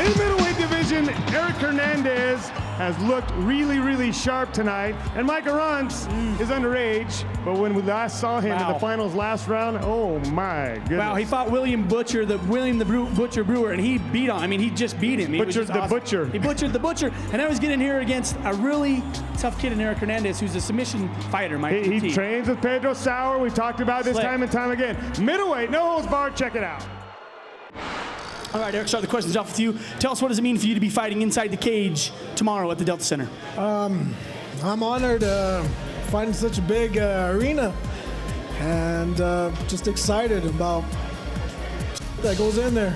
In the middleweight division, Eric Hernandez has looked really, really sharp tonight. And Mike Arrant is underage, but when we last saw him in the finals last round, oh my goodness. Wow, he fought William Butcher Butcher Brewer, and he beat on. I mean, he just beat him. Butchered the Butcher. He butchered the Butcher, and now he's getting here against a really tough kid in Eric Hernandez, who's a submission fighter, Mike. He trains with Pedro Sauer. We've talked about this time and time again. Middleweight, no holds barred. Check it out. All right, Eric, start the questions off with you. Tell us, what does it mean for you to be fighting inside the cage tomorrow at the Delta Center? I'm honored to fight in such a big arena, and just excited about that goes in there.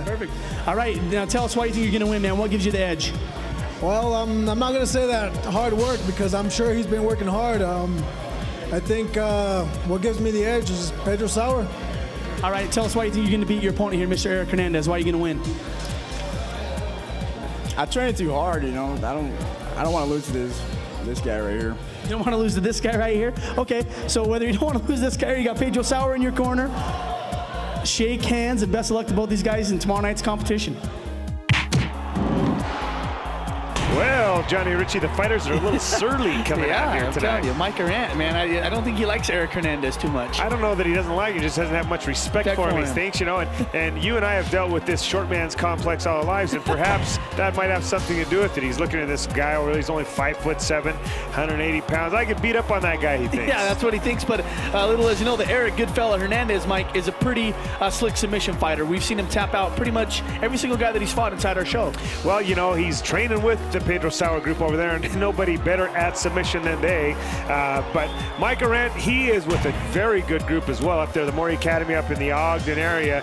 Perfect. All right, now tell us why you think you're going to win, man. What gives you the edge? Well, I'm not going to say that hard work, because I'm sure he's been working hard. I think what gives me the edge is Pedro Sauer. All right, tell us why you think you're going to beat your opponent here, Mr. Eric Hernandez. Why are you going to win? I train too hard, you know. I don't want to lose to this guy right here. You don't want to lose to this guy right here? Okay, so whether you don't want to lose this guy or you got Pedro Sauer in your corner, shake hands and best of luck to both these guys in tomorrow night's competition. Well, Johnny Ritchie, the fighters are a little surly coming out here I'm tonight. telling you, Mike Arrant, man, I don't think he likes Eric Hernandez too much. I don't know that he doesn't like him, he just doesn't have much respect for him, he thinks, you know, and you and I have dealt with this short man's complex all our lives, and perhaps that might have something to do with it. He's looking at this guy over there, he's only 5'7", 180 pounds. I could beat up on that guy, he thinks. Yeah, that's what he thinks, but little as you know, the Eric Goodfella Hernandez, Mike, is a pretty slick submission fighter. We've seen him tap out pretty much every single guy that he's fought inside our show. Well, you know, he's training with the Pedro Sauer group over there, and nobody better at submission than they. But Mike Arrant, he is with a very good group as well up there, the Maury Academy up in the Ogden area.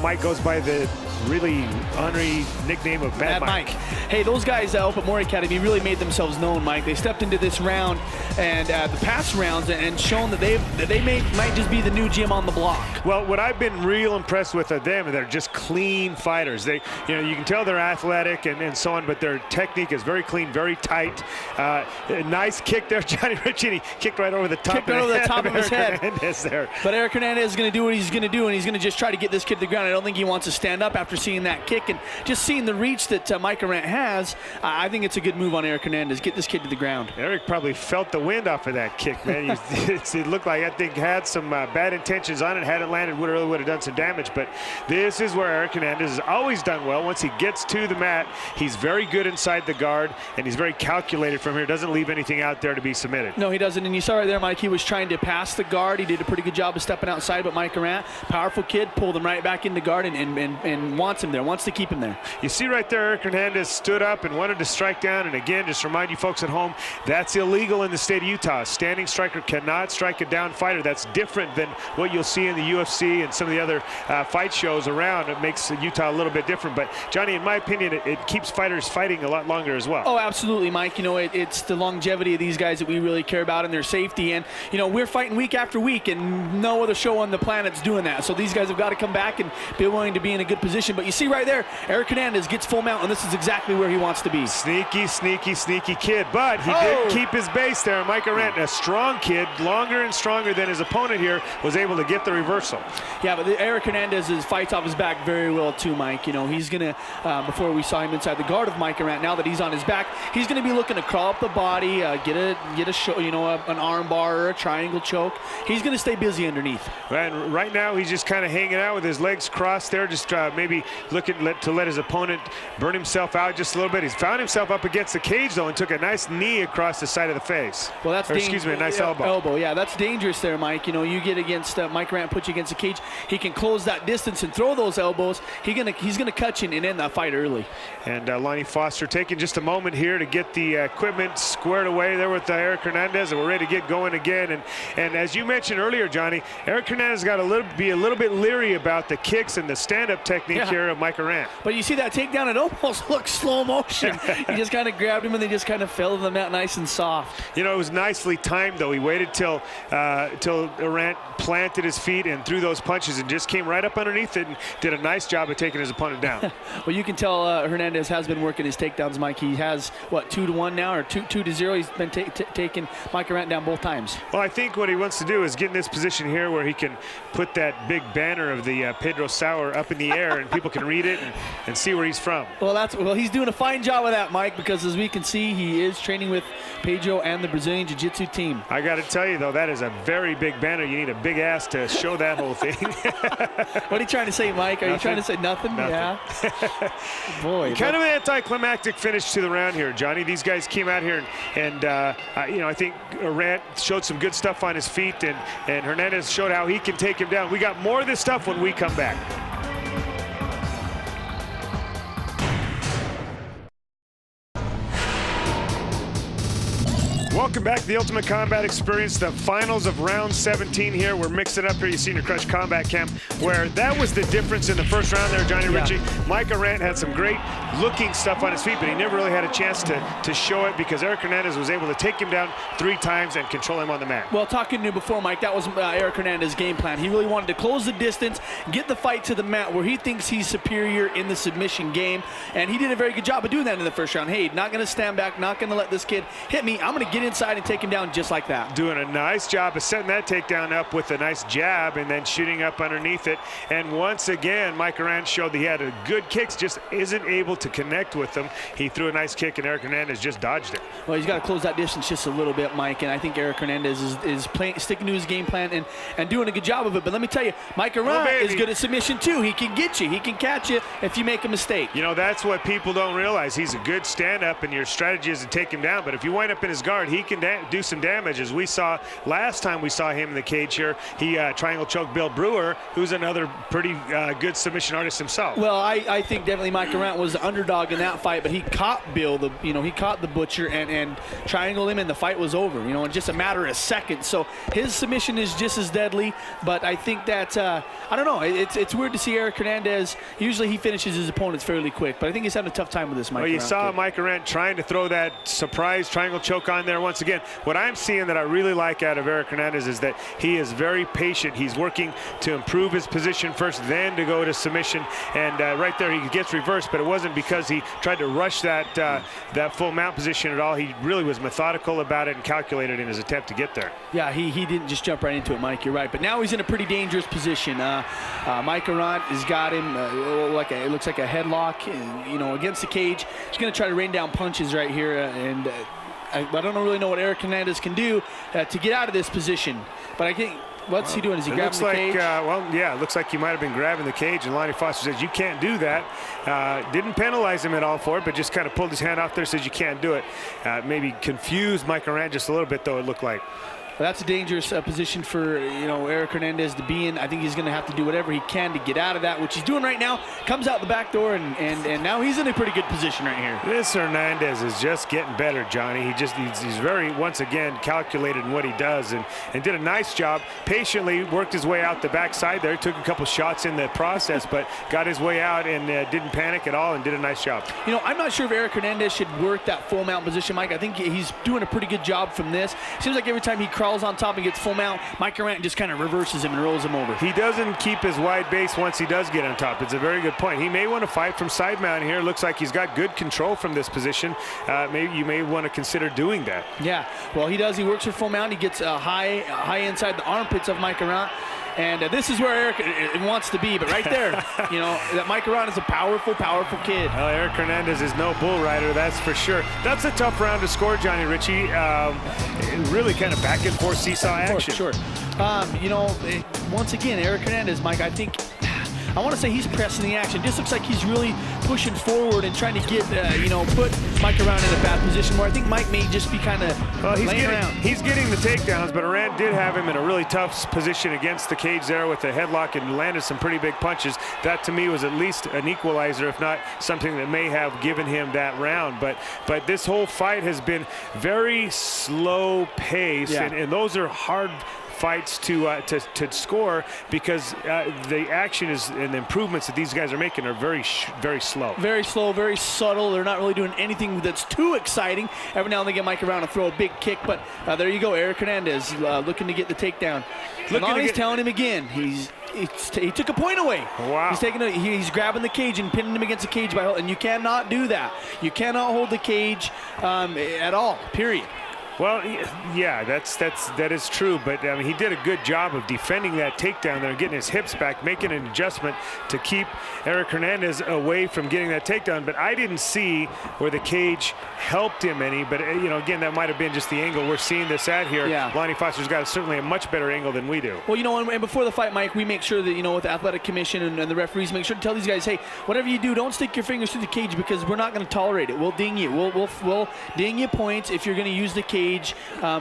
Mike goes by the really honorary nickname of Bad Mike. Hey, those guys up at Maury Academy really made themselves known, Mike. They stepped into this round and the past rounds and shown that they might just be the new gym on the block. Well, what I've been real impressed with them, they're just clean fighters. They, you know, you can tell they're athletic and so on, but their technique is very clean, very tight. A nice kick there, Johnny Ritchie. He kicked right over the top. Kicked right over the top of his head. There. But Eric Hernandez is going to do what he's going to do, and he's going to just try to get this kid to the ground. I don't think he wants to stand up after seeing that kick, and just seeing the reach that Mike Arrant has. I think it's a good move on Eric Hernandez. Get this kid to the ground. Eric probably felt the wind off of that kick, man. It looked like that thing had some bad intentions on it. Had it landed, really would have done some damage. But this is where Eric Hernandez has always done well. Once he gets to the mat, he's very good inside the guard, and he's very calculated from here. Doesn't leave anything out there to be submitted. No, he doesn't. And you saw right there, Mike, he was trying to pass the guard. He did a pretty good job of stepping outside, but Mike Arrant, powerful kid, pulled him right back in the guard and wants him there, wants to keep him there. You see right there, Eric Hernandez stood up and wanted to strike down. And again, just remind you folks at home, that's illegal in the state of Utah. A standing striker cannot strike a down fighter. That's different than what you'll see in the UFC and some of the other fight shows around. It makes Utah a little bit different. But Johnny, in my opinion, it keeps fighters fighting a lot longer as well. Oh, absolutely, Mike. You know, it's the longevity of these guys that we really care about and their safety. And, you know, we're fighting week after week, and no other show on the planet's doing that. So these guys have got to come back and be willing to be in a good position. But you see right there, Eric Hernandez gets full mount, and this is exactly where he wants to be. Sneaky, sneaky, sneaky kid. But he did keep his base there. Mike Arrant, a strong kid, longer and stronger than his opponent here, was able to get the reversal. Yeah, but Eric Hernandez fights off his back very well too, Mike. You know, he's going to, before we saw him inside the guard of Mike Arrant, now that he's on his back, he's going to be looking to crawl up the body, get a show, you know, an arm bar or a triangle choke. He's going to stay busy underneath. And right now, he's just kind of hanging out with his legs crossed there, just maybe looking to let his opponent burn himself out just a little bit. He's found himself up against the cage, though, and took a nice knee across the side of the face. Well, that's excuse me, a nice elbow. Yeah, that's dangerous there, Mike. You know, you get against Mike Arrant, put you against the cage. He can close that distance and throw those elbows. He's gonna cut you and end that fight early. And Lonnie Foster taking just a moment here to get the equipment squared away there with Eric Hernandez, and we're ready to get going again. And as you mentioned earlier, Johnny, Eric Hernandez got be a little bit leery about the kicks and the stand-up technique here of Mike Arrant. But you see that takedown, it almost looks slow motion. He just kind of grabbed him and they just kind of fell to the mat nice and soft. You know, it was nicely timed, though. He waited till Arrant planted his feet and threw those punches and just came right up underneath it and did a nice job of taking his opponent down. Well, you can tell Hernandez has been working his takedowns, Mike. He has, what, 2-1 now, or 2-0. He's been taking Mike Arrant down both times. Well, I think what he wants to do is get in this position here where he can put that big banner of the Pedro Sauer up in the air, and people can read it and see where he's from. Well, he's doing a fine job of that, Mike, because as we can see, he is training with Pedro and the Brazilian Jiu Jitsu team. I got to tell you, though, that is a very big banner. You need a big ass to show that whole thing. What are you trying to say, Mike? Are you trying to say nothing? Yeah. Boy. Kind of an anticlimactic finish to the round here, Johnny. These guys came out here and you know, I think Arrant showed some good stuff on his feet, and Hernandez showed how he can take him down. We got more of this stuff when we come back. Welcome back to the Ultimate Combat Experience, the finals of round 17 here. We're mixing it up here. You see in your Crush Combat Camp, where that was the difference in the first round there, Johnny Ritchie. Mike Arrant had some great looking stuff on his feet, but he never really had a chance to show it because Eric Hernandez was able to take him down 3 times and control him on the mat. Well, talking to you before, Mike, that was Eric Hernandez's game plan. He really wanted to close the distance, get the fight to the mat where he thinks he's superior in the submission game, and he did a very good job of doing that in the first round. Hey, not going to stand back, not going to let this kid hit me. I'm going to get inside and take him down just like that. Doing a nice job of setting that takedown up with a nice jab and then shooting up underneath it. And once again, Mike Arrant showed that he had a good kicks, just isn't able to connect with them. He threw a nice kick and Eric Hernandez just dodged it. Well, he's got to close that distance just a little bit, Mike, and I think Eric Hernandez is sticking to his game plan and doing a good job of it. But let me tell you, Mike Arrant is good at submission too. He can get you. He can catch you if you make a mistake. You know, that's what people don't realize. He's a good stand-up, and your strategy is to take him down. But if you wind up in his guard, he can do some damage, as we saw last time we saw him in the cage here. He triangle choked Bill Brewer, who's another pretty good submission artist himself. Well, I think definitely Mike Arrant was the underdog in that fight, but he caught Bill, he caught the Butcher and triangled him, and the fight was over, in just a matter of seconds. So his submission is just as deadly, but I think that, I don't know, it's weird to see Eric Hernandez. Usually he finishes his opponents fairly quick, but I think he's having a tough time with this Mike Arrant. You saw Mike Arrant trying to throw that surprise triangle choke on there once again. What I'm seeing that I really like out of Eric Hernandez is that he is very patient. He's working to improve his position first, then to go to submission. And right there, he gets reversed, but it wasn't because he tried to rush that full mount position at all. He really was methodical about it and calculated in his attempt to get there. Yeah, he didn't just jump right into it, Mike. You're right. But now he's in a pretty dangerous position. Mike Arrant has got him it looks like a headlock, against the cage. He's going to try to rain down punches right here, and I don't really know what Eric Hernandez can do to get out of this position. But I think, what's he doing? Is he grabbing the cage? It looks like he might have been grabbing the cage, and Lonnie Foster says, you can't do that. Didn't penalize him at all for it, but just kind of pulled his hand off there, says you can't do it. Maybe confused Mike Arrant just a little bit, though, it looked like. Well, that's a dangerous position for Eric Hernandez to be in. I think he's going to have to do whatever he can to get out of that, which he's doing right now. Comes out the back door, and now he's in a pretty good position right here. This Hernandez is just getting better, Johnny. He's very, once again, calculated in what he does, and did a nice job. Patiently worked his way out the backside there. Took a couple shots in the process, but got his way out and didn't panic at all and did a nice job. I'm not sure if Eric Hernandez should work that full mount position, Mike. I think he's doing a pretty good job from this. Seems like every time he crawls on top and gets full mount, Mike Arrant just kind of reverses him and rolls him over. He doesn't keep his wide base once he does get on top. It's a very good point. He may want to fight from side mount here. Looks like he's got good control from this position. Maybe you may want to consider doing that. Yeah, well, he does. He works for full mount. He gets high inside the armpits of Mike Arrant. And this is where Eric wants to be, but right there, that Mike Arrant is a powerful, powerful kid. Well, Eric Hernandez is no bull rider, that's for sure. That's a tough round to score, Johnny Ritchie. Really kind of back and forth seesaw action. Sure. Once again, Eric Hernandez, Mike, I want to say he's pressing the action. Just looks like he's really pushing forward and trying to get, put Mike Arrant in a bad position where I think Mike may just be kind of laying around. He's getting the takedowns, but Arrant did have him in a really tough position against the cage there with a headlock and landed some pretty big punches. That, to me, was at least an equalizer, if not something that may have given him that round. But this whole fight has been very slow pace, and those are hard fights to score because the action and the improvements that these guys are making are very slow. Very slow, very subtle. They're not really doing anything that's too exciting. Every now and then get Mike Arrant to throw a big kick, but there you go, Eric Hernandez looking to get the takedown. Lonnie's telling him again, he took a point away. Wow. He's grabbing the cage and pinning him against the cage and you cannot do that. You cannot hold the cage at all, period. Well, yeah, that is true. But I mean, he did a good job of defending that takedown there, getting his hips back, making an adjustment to keep Eric Hernandez away from getting that takedown. But I didn't see where the cage helped him any. But you know, again, that might have been just the angle we're seeing this at here. Yeah. Lonnie Foster's got certainly a much better angle than we do. Well, you know, and before the fight, Mike, we make sure that, you know, with the athletic commission and the referees, make sure to tell these guys, hey, whatever you do, don't stick your fingers through the cage, because we're not going to tolerate it. We'll ding you. We'll ding you points if you're going to use the cage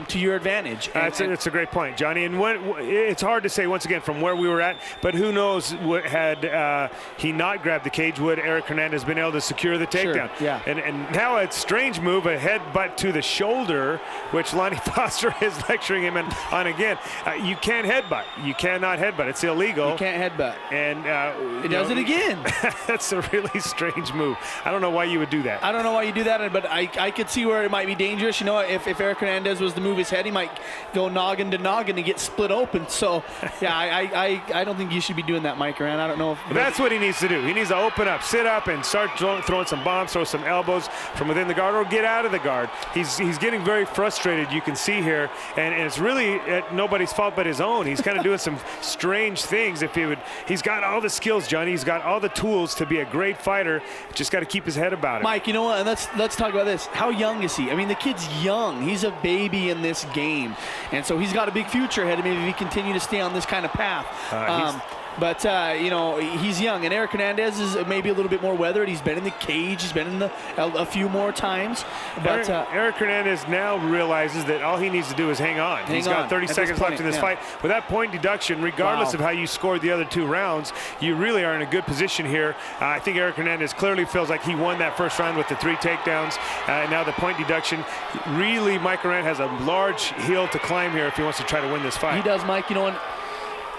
to your advantage. That's a great point, Johnny. And it's hard to say, once again, from where we were at, but who knows, had he not grabbed the cage, would Eric Hernandez been able to secure the takedown? Sure, yeah. And now a strange move, a headbutt to the shoulder, which Lonnie Foster is lecturing him on again. You can't headbutt. You cannot headbutt. It's illegal. You can't headbutt. And it does it again. That's a really strange move. I don't know why you would do that. I don't know why you do that, but I could see where it might be dangerous. You know, if Eric Hernandez was to move his head, he might go noggin to noggin and get split open. So, yeah, I don't think you should be doing that, Mike Arrant. I don't know if that's what he needs to do. He needs to open up, sit up, and start throwing some bombs, throw some elbows from within the guard, or get out of the guard. He's getting very frustrated, you can see here, and it's really nobody's fault but his own. He's kind of doing some strange things. He's got all the skills, Johnny. He's got all the tools to be a great fighter. Just got to keep his head about it. Mike, you know what? And let's talk about this. How young is he? I mean, the kid's young. He's a baby in this game, and so he's got a big future ahead of him if he continue to stay on this kind of path. But, you know, he's young. And Eric Hernandez is maybe a little bit more weathered. He's been in the cage. He's been in a few more times. But Eric Hernandez now realizes that all he needs to do is hang on. He's got 30 seconds left in this fight. With that point deduction, regardless of how you scored the other 2 rounds, you really are in a good position here. I think Eric Hernandez clearly feels like he won that first round with the 3 takedowns. And now the point deduction. Really, Mike Arrant has a large hill to climb here if he wants to try to win this fight. He does, Mike. You know,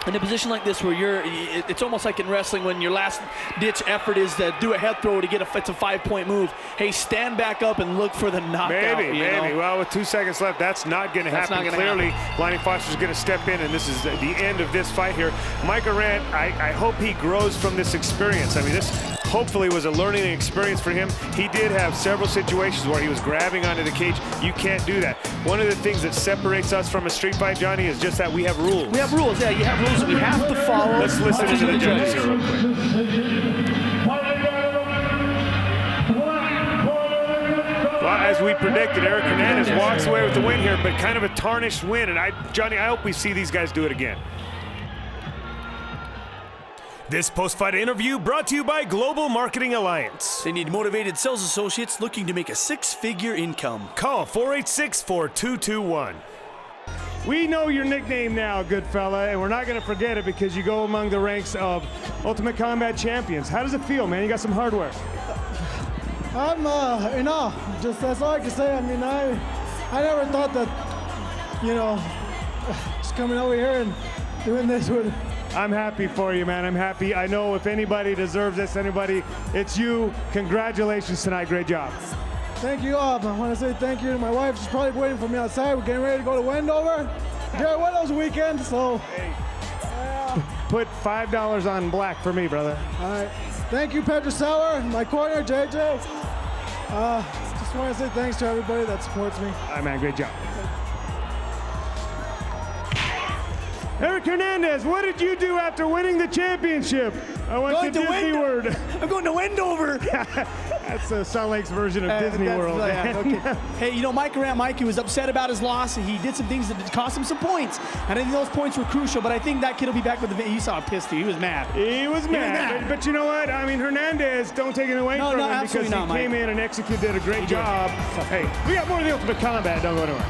in a position like this where it's almost like in wrestling when your last ditch effort is to do a head throw to get it's a 5-point move. Hey, stand back up and look for the knockout. Maybe. Well, with 2 seconds left, that's not going to happen. Clearly, Lonnie Foster's going to step in, and this is the end of this fight here. Mike Arrant, I hope he grows from this experience. I mean, this hopefully was a learning experience for him. He did have several situations where he was grabbing onto the cage. You can't do that. One of the things that separates us from a street fight, Johnny, is just that we have rules. We have rules, yeah. You have rules that we have to follow. Let's listen to the judges here real quick. Well, as we predicted, Eric Hernandez walks away with the win here, but kind of a tarnished win. And Johnny, I hope we see these guys do it again. This post-fight interview brought to you by Global Marketing Alliance. They need motivated sales associates looking to make a 6-figure income. Call 486-4221. We know your nickname now, good fella, and we're not going to forget it because you go among the ranks of Ultimate Combat champions. How does it feel, man? You got some hard work. I'm in awe. Just that's all I can say. I mean, I never thought that, you know, just coming over here and doing this would. I'm happy for you, man. I'm happy. I know if anybody deserves this, it's you. Congratulations tonight. Great job. Thank you all. I want to say thank you to my wife. She's probably waiting for me outside. We're getting ready to go to Wendover. Gary Wendover's weekend, so. Hey. Put $5 on black for me, brother. All right. Thank you, Pedro Sauer, my corner, JJ. Just want to say thanks to everybody that supports me. All right, man. Great job. Eric Hernandez, what did you do after winning the championship? I went to Disney World. I'm going to Wendover. That's Salt Lake's version of Disney World. Okay. Hey, you know, Mike Arrant, he was upset about his loss. He did some things that cost him some points. And I think those points were crucial, but I think that kid will be back with the You saw him pissed. He was mad. He was mad. But you know what? I mean, Hernandez, don't take it away from him because he came in and executed, did a great job. Hey, we got more of the Ultimate Combat. Don't go anywhere.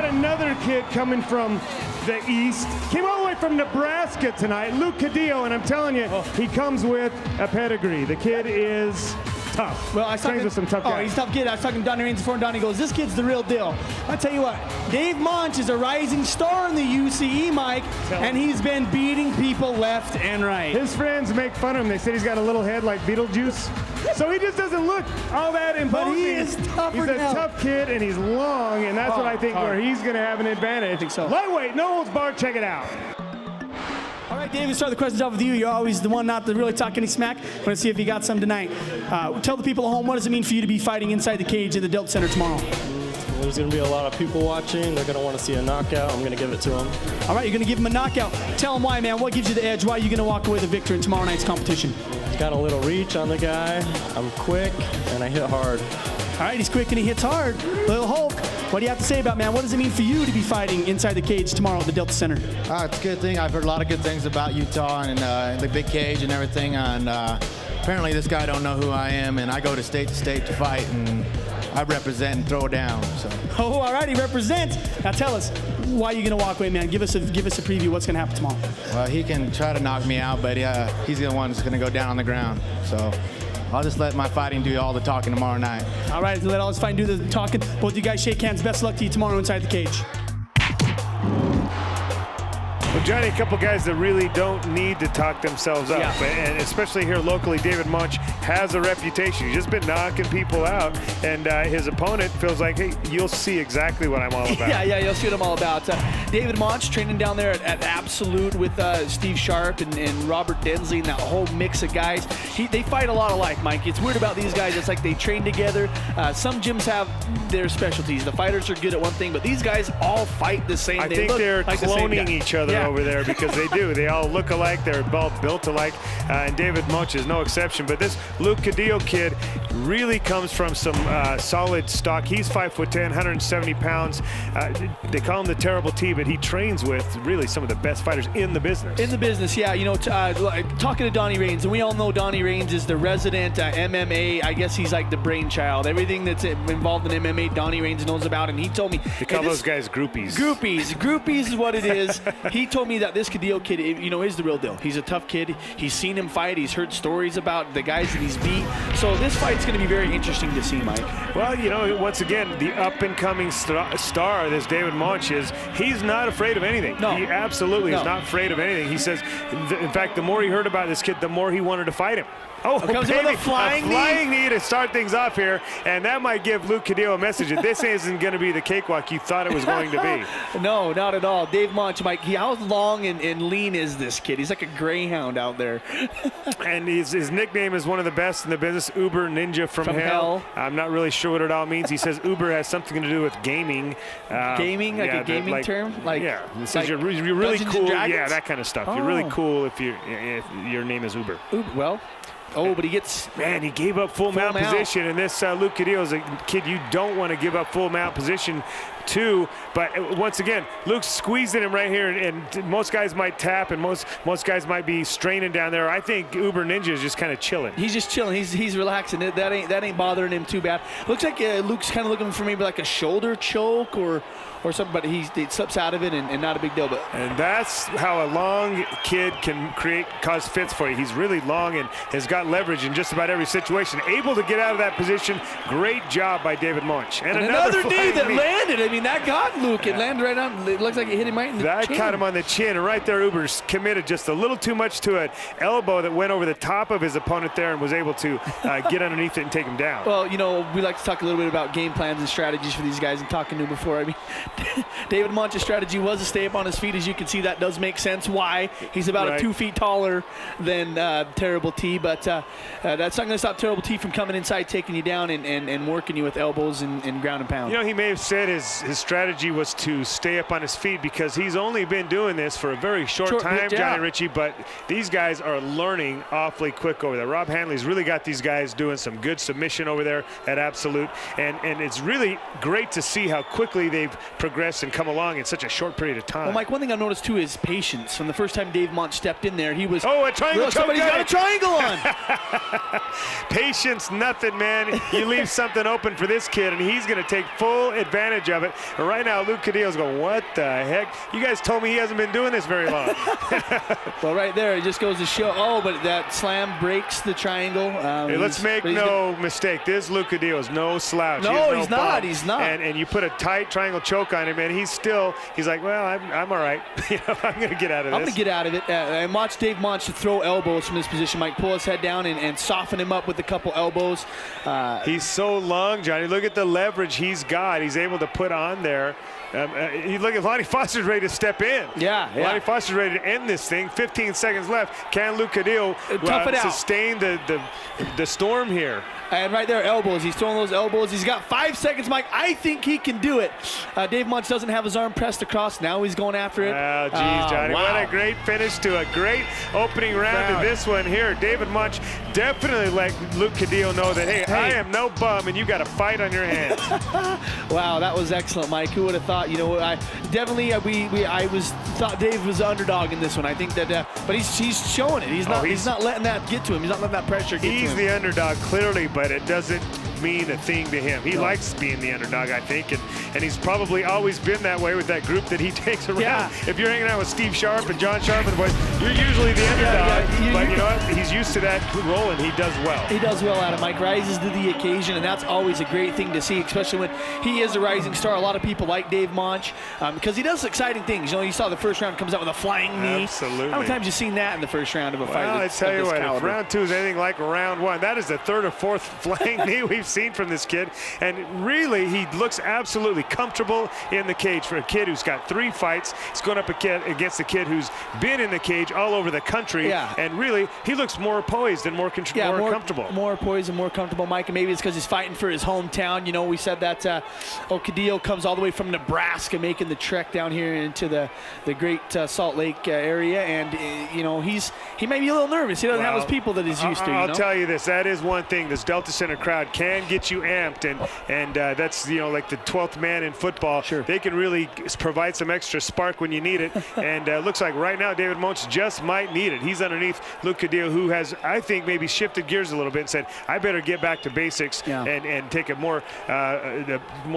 Another kid coming from the East. Came all the way from Nebraska tonight. Luke Caudille, and I'm telling you, he comes with a pedigree. The kid is tough. Well, I was talking with some tough guys. He's a tough kid. I was talking to Donnie Raines before, and Donnie goes, this kid's the real deal. I tell you what, Dave Moench is a rising star in the UCE, Mike, and he's been beating people left and right. His friends make fun of him. They said he's got a little head like Beetlejuice. So he just doesn't look all that imposing. But he is tougher. He's a tough kid, and he's long, and that's what I think where he's going to have an advantage. I think so. Lightweight, no holds barred. Check it out. All right, David, start the questions off with you. You're always the one not to really talk any smack. Want to see if you got some tonight. Tell the people at home, what does it mean for you to be fighting inside the cage at the Delta Center tomorrow? There's going to be a lot of people watching. They're going to want to see a knockout. I'm going to give it to them. All right, you're going to give him a knockout. Tell him why, man. What gives you the edge? Why are you going to walk away the victor in tomorrow night's competition? Got a little reach on the guy. I'm quick, and I hit hard. All right, he's quick and he hits hard. Little Hulk, what do you have to say about, man? What does it mean for you to be fighting inside the cage tomorrow at the Delta Center? It's a good thing. I've heard a lot of good things about Utah and the big cage and everything. And apparently this guy don't know who I am, and I go to state to fight, and I represent and throw down. So. Oh, all right, he represents. Now tell us, why are you going to walk away, man? Give us a preview. What's going to happen tomorrow? Well, he can try to knock me out, but he's the one that's going to go down on the ground. So I'll just let my fighting do all the talking tomorrow night. All right, let all his fighting do the talking. Both you guys shake hands. Best of luck to you tomorrow inside the cage. Well, Johnny, a couple guys that really don't need to talk themselves up, and especially here locally, David Moench has a reputation. He's just been knocking people out, and his opponent feels like, hey, you'll see exactly what I'm all about. Yeah, you'll see what I'm all about. David Moench training down there at Absolute with Steve Sharp and Robert Densley and that whole mix of guys. They fight a lot alike, Mike. It's weird about these guys. It's like they train together. Some gyms have their specialties. The fighters are good at one thing, but these guys all fight the same. I think they're like cloning each other over there, because they do. They all look alike. They're all built alike, and David Moench is no exception. But this Luke Caudille kid really comes from some solid stock. He's 5'10", 170 pounds. They call him the Terrible T, but he trains with really some of the best fighters in the business. In the business, yeah. You know, talking to Donnie Raines, and we all know Donnie Raines is the resident MMA. I guess he's like the brainchild. Everything that's involved in MMA, Donnie Raines knows about, and he told me. They call those guys groupies. Groupies is what it is. He told me that this Caudille kid, you know, is the real deal. He's a tough kid. He's seen him fight. He's heard stories about the guys that he's beat. So this fight's going to be very interesting to see, Mike. Well, you know, once again, the up-and-coming star, this David Moench is, he's not afraid of anything. No. He absolutely is not afraid of anything. He says, in fact, the more he heard about this kid, the more he wanted to fight him. Oh, comes baby, with a flying knee to start things off here, and that might give Luke Caudille a message that this isn't going to be the cakewalk you thought it was going to be. No, not at all. Dave Moench, Mike, how long and lean is this kid? He's like a greyhound out there. And his nickname is one of the best in the business, Uber Ninja from Hell. I'm not really sure what it all means. He says Uber has something to do with gaming. Gaming, like a gaming term? Yeah, it says like you're really Dungeons cool. and Yeah, that kind of stuff. You're really cool if your name is Uber. Well. Oh, but he gets... Man, he gave up full mount position, and this Luke Caudille is a kid you don't want to give up full mount position to. But once again, Luke's squeezing him right here, and most guys might tap, and most guys might be straining down there. I think Uber Ninja is just kind of chilling. He's just chilling. He's relaxing. That ain't bothering him too bad. Looks like Luke's kind of looking for maybe like a shoulder choke or something, but he slips out of it and not a big deal. And that's how a long kid can cause fits for you. He's really long and has got leverage in just about every situation. Able to get out of that position. Great job by David Moench. And another knee that landed. I mean, that got Luke. It landed right on. It looks like it hit him right in the chin. That caught him on the chin, and right there Uber's committed just a little too much to it. Elbow that went over the top of his opponent there and was able to get underneath it and take him down. Well, you know, we like to talk a little bit about game plans and strategies for these guys, and talking to him before. I mean, David Moench's strategy was to stay up on his feet. As you can see, that does make sense. Why? He's about 2 feet taller than Terrible T, but that's not going to stop Terrible T from coming inside, taking you down, and working you with elbows and ground and pound. You know, he may have said his strategy was to stay up on his feet because he's only been doing this for a very short time, Johnny Ritchie, but these guys are learning awfully quick over there. Rob Hanley's really got these guys doing some good submission over there at Absolute, and it's really great to see how quickly they've progressed and come along in such a short period of time. Well, Mike, one thing I noticed too is patience. From the first time Dave Moench stepped in there, he was... Oh, a triangle choke. Somebody's got a triangle on. Patience, nothing, man. You leave something open for this kid, and he's going to take full advantage of it. And right now, Luke Caudille's going, what the heck? You guys told me he hasn't been doing this very long. Well, right there, it just goes to show. Oh, but that slam breaks the triangle. Hey, let's make no mistake. This Luke Caudille is no slouch. No, he's not. He's not. And you put a tight triangle choke on him, and he's like, well, I'm all right. You know, I'm going to get out of this. I'm going to get out of it. And watch Dave Moench throw elbows from this position. Mike, pull his head down and soften him up with a couple elbows. He's so long, Johnny. Look at the leverage he's got. He's able to put on on there. You look at Lonnie Foster's ready to step in. Yeah. Lonnie Foster's ready to end this thing. 15 seconds left. Can Luke Caudille sustain the storm here? And right there, elbows. He's throwing those elbows. He's got 5 seconds, Mike. I think he can do it. Dave Moench doesn't have his arm pressed across. Now he's going after it. Oh, geez, Johnny. Wow. What a great finish to a great opening round to this one here. David Moench definitely let Luke Caudille know that, hey, I am no bum, and you got a fight on your hands. Wow, that was excellent, Mike. Who would have thought? You know, I thought Dave was the underdog in this one. I think that, but he's showing it. He's not letting that get to him. He's not letting that pressure get to him. He's the underdog, clearly, but it doesn't mean a thing to him. He likes being the underdog, I think, and he's probably always been that way with that group that he takes around. Yeah. If you're hanging out with Steve Sharp and John Sharp and the boys, you're usually the underdog, but you know what? He's used to that role, and he does well. He does well at it. Mike rises to the occasion, and that's always a great thing to see, especially when he is a rising star. A lot of people like Dave Moench because he does exciting things. You know, you saw the first round comes out with a flying knee. Absolutely. How many times have you seen that in the first round of a fight? Well, I tell you what, caliber? if round 2 is anything like round 1, that is the 3rd or 4th flying knee we've seen from this kid. And really, he looks absolutely comfortable in the cage for a kid who's got 3 fights. He's going up against a kid who's been in the cage all over the country. Yeah. And really, he looks more poised and more comfortable. More poised and more comfortable, Mike. And maybe it's because he's fighting for his hometown. You know, we said that Caudille comes all the way from Nebraska, making the trek down here into the great Salt Lake area. And, you know, he may be a little nervous. He doesn't have his people that he's used to. I'll tell you this. That is one thing. This Delta Center crowd can get you amped. And that's, you know, like the 12th man in football. Sure. They can really provide some extra spark when you need it. And looks like right now David Moench just might need it. He's underneath Luke Caudille, who has, I think, maybe shifted gears a little bit and said, I better get back to basics and take a more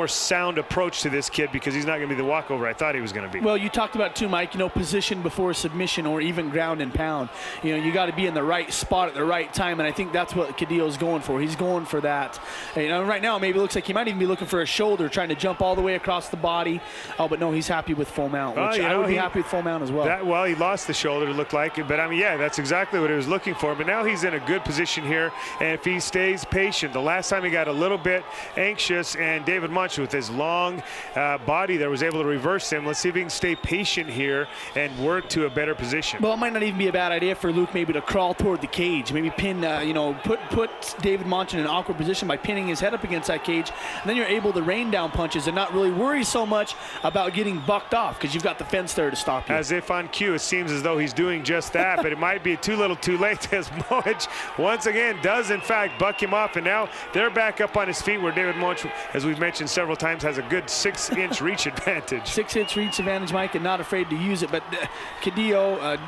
sound approach to this kid, because he's not going to be the walkover I thought he was going to be. Well, you talked about too, Mike, you know, position before submission or even ground and pound. You know, you got to be in the right spot at the right time, and I think that's what Caudille's going for. He's going for that. You know, right now maybe it looks like he might even be looking for a shoulder, trying to jump all the way across the body. Oh, but no, he's happy with full mount, which I would be happy with full mount as well. Well, he lost the shoulder, it looked like, but I mean, yeah, that's exactly what he was looking for. But now he's in a good position here, and if he stays patient, the last time he got a little bit anxious, and David Moench with his long body there was able to reverse him. Let's see if he can stay patient here and work to a better position. Well, it might not even be a bad idea for Luke maybe to crawl toward the cage, maybe pin, you know, put David Moench in an awkward position by pinning his head up against that cage, and then you're able to rain down punches and not really worry so much about getting bucked off, because you've got the fence there to stop you. As if on cue, it seems as though he's doing just that, but it might be too little too late, as Moench once again does in fact buck him off, and now they're back up on his feet, where David Moench, as we've mentioned several times, has a good 6-inch reach advantage. 6-inch reach advantage, Mike, and not afraid to use it. But Caudille,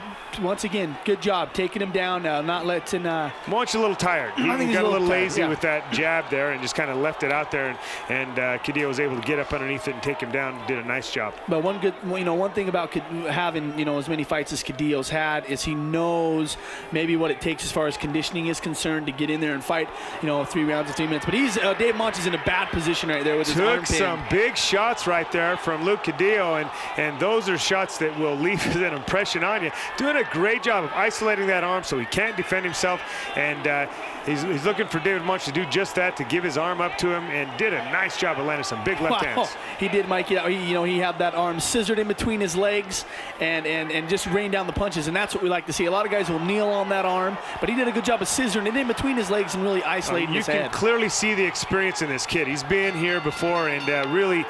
once again, good job taking him down, not letting... Moench a little tired. He got a little lazy with that jab there and just kind of left it out there, and Caudille was able to get up underneath it and take him down. Did a nice job. But one thing about having, you know, as many fights as Caudille's had is he knows maybe what it takes as far as conditioning is concerned to get in there and fight, you know, 3 rounds in 3 minutes. But Dave Moench is in a bad position right there with his arm pin. Took some big shots right there from Luke Caudille, and those are shots that will leave an impression on you. Doing a great job of isolating that arm so he can't defend himself, and he's looking for David Moench to do just that, to give his arm up to him, and did a nice job of landing some big left hands. He did, Mike. He had that arm scissored in between his legs and just rained down the punches, and that's what we like to see. A lot of guys will kneel on that arm, but he did a good job of scissoring it in between his legs and really isolating his head. You can clearly see the experience in this kid. He's been here before, and really